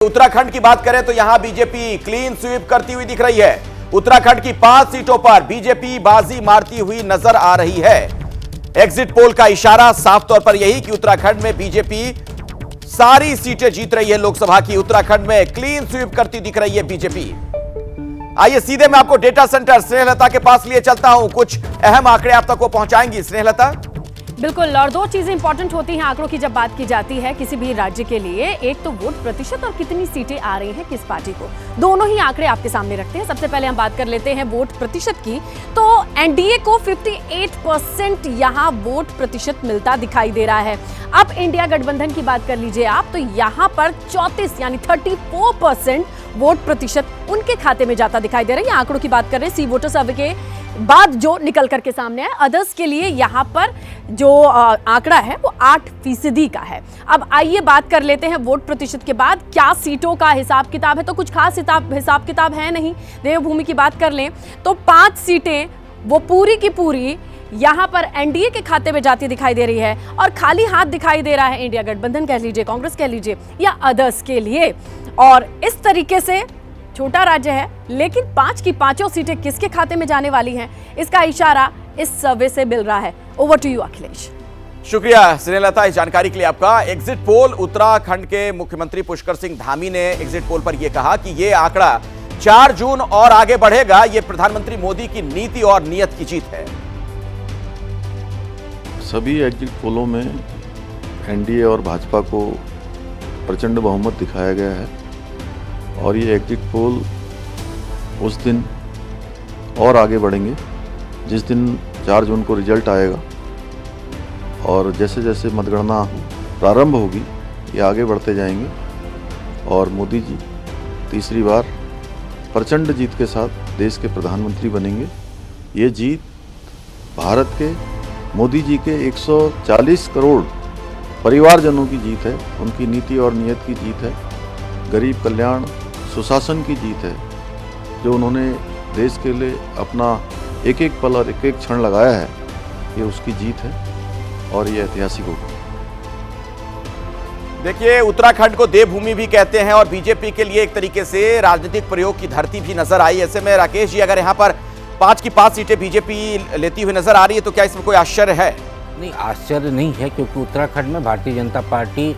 उत्तराखंड की बात करें तो यहां बीजेपी क्लीन स्वीप करती हुई दिख रही है। उत्तराखंड की 5 सीटों पर बीजेपी बाजी मारती हुई नजर आ रही है। एग्जिट पोल का इशारा साफ तौर पर यही कि उत्तराखंड में बीजेपी सारी सीटें जीत रही है। लोकसभा की उत्तराखंड में क्लीन स्वीप करती दिख रही है बीजेपी। आइए सीधे मैं आपको डेटा सेंटर स्नेहलता के पास लिए चलता हूं, कुछ अहम आंकड़े आप तक वो पहुंचाएंगी स्नेहलता। बिल्कुल, और दो चीजें इंपॉर्टेंट होती हैं आंकड़ों की जब बात की जाती है किसी भी राज्य के लिए। एक तो वोट प्रतिशत और कितनी सीटें आ रही हैं किस पार्टी को, दोनों ही आंकड़े आपके सामने रखते हैं। सबसे पहले हम बात कर लेते हैं वोट प्रतिशत की, तो एनडीए को 58% यहां वोट प्रतिशत मिलता दिखाई दे रहा है। अब इंडिया गठबंधन की बात कर लीजिए आप, तो यहां पर 34 यानी 34% वोट प्रतिशत उनके खाते में जाता दिखाई दे रहा है। ये आंकड़ों की बात कर रहे हैं सी वोटर सर्वे के बाद जो निकल करके सामने आया। अदर्स के लिए यहाँ पर जो आंकड़ा है वो 8% का है। अब आइए बात कर लेते हैं वोट प्रतिशत के बाद क्या सीटों का हिसाब किताब है, तो कुछ खास हिसाब किताब है नहीं। देवभूमि की बात कर लें तो 5 सीटें वो पूरी की पूरी यहाँ पर एनडीए के खाते में जाती दिखाई दे रही है, और खाली हाथ दिखाई दे रहा है इंडिया गठबंधन कह लीजिए, कांग्रेस कह लीजिए या अदर्स के लिए। और इस तरीके से छोटा राज्य है लेकिन 5 की 5 सीटें किसके खाते में जाने वाली हैं, इसका इशारा इस सर्वे से मिल रहा है। Over to you Akhilesh. शुक्रिया स्नेहलता इस जानकारी के लिए आपका। एग्जिट पोल उत्तराखंड के मुख्यमंत्री पुष्कर सिंह धामी ने एग्जिट पोल पर यह कहा कि यह आंकड़ा 4 जून और आगे बढ़ेगा। यह प्रधानमंत्री मोदी की नीति और नियत की जीत है। सभी एग्जिट पोलों में एनडीए और भाजपा को प्रचंड बहुमत दिखाया गया है, और ये एग्जिट पोल उस दिन और आगे बढ़ेंगे जिस दिन 4 जून को रिजल्ट आएगा, और जैसे जैसे मतगणना प्रारंभ होगी ये आगे बढ़ते जाएंगे, और मोदी जी तीसरी बार प्रचंड जीत के साथ देश के प्रधानमंत्री बनेंगे। ये जीत भारत के मोदी जी के 140 करोड़ परिवारजनों की जीत है, उनकी नीति और नियत की जीत है, गरीब कल्याण सुशासन की जीत है। जो उन्होंने देश के लिए अपना एक एक पल और एक एक क्षण लगाया है, ये उसकी जीत है और ये ऐतिहासिक होगा। देखिए उत्तराखंड को देवभूमि भी कहते हैं और बीजेपी के लिए एक तरीके से राजनीतिक प्रयोग की धरती भी नजर आई। ऐसे में राकेश जी, अगर यहाँ पर 5 की 5 सीटें बीजेपी लेती हुई नजर आ रही है तो क्या इसमें कोई आश्चर्य है? नहीं, आश्चर्य नहीं है, क्योंकि उत्तराखंड में भारतीय जनता पार्टी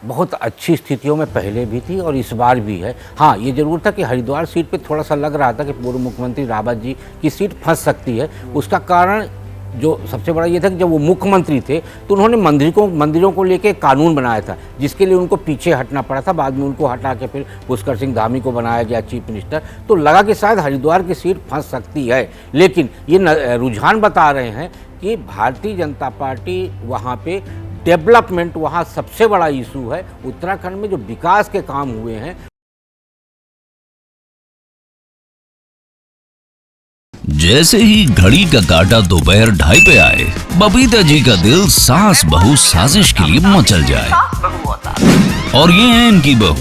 बहुत अच्छी स्थितियों में पहले भी थी और इस बार भी है। हाँ, ये जरूर था कि हरिद्वार सीट पे थोड़ा सा लग रहा था कि पूर्व मुख्यमंत्री रावत जी की सीट फंस सकती है। उसका कारण जो सबसे बड़ा ये था कि जब वो मुख्यमंत्री थे तो उन्होंने मंदिरों को लेके कानून बनाया था, जिसके लिए उनको पीछे हटना पड़ा था। बाद में उनको हटा के फिर पुष्कर सिंह धामी को बनाया गया चीफ मिनिस्टर, तो लगा कि शायद हरिद्वार की सीट फंस सकती है। लेकिन ये रुझान बता रहे हैं कि भारतीय जनता पार्टी वहाँ पे डेवलपमेंट वहाँ सबसे बड़ा इशू है। उत्तराखंड में जो विकास के काम हुए हैं, जैसे ही घड़ी का काटा दोपहर 2:30 पे आए, बबीता जी का दिल सास बहू साजिश के लिए मचल जाए। और ये है इनकी बहू,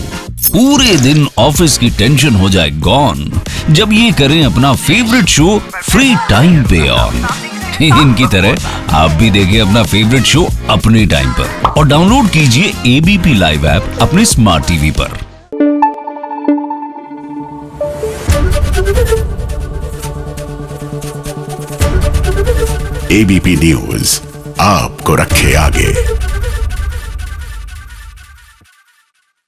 पूरे दिन ऑफिस की टेंशन हो जाए गॉन जब ये करें अपना फेवरेट शो फ्री टाइम पे ऑन। इनकी तरह आप भी देखिए अपना फेवरेट शो अपने टाइम पर और डाउनलोड कीजिए एबीपी लाइव ऐप अपने स्मार्ट टीवी पर। एबीपी न्यूज आपको रखे आगे।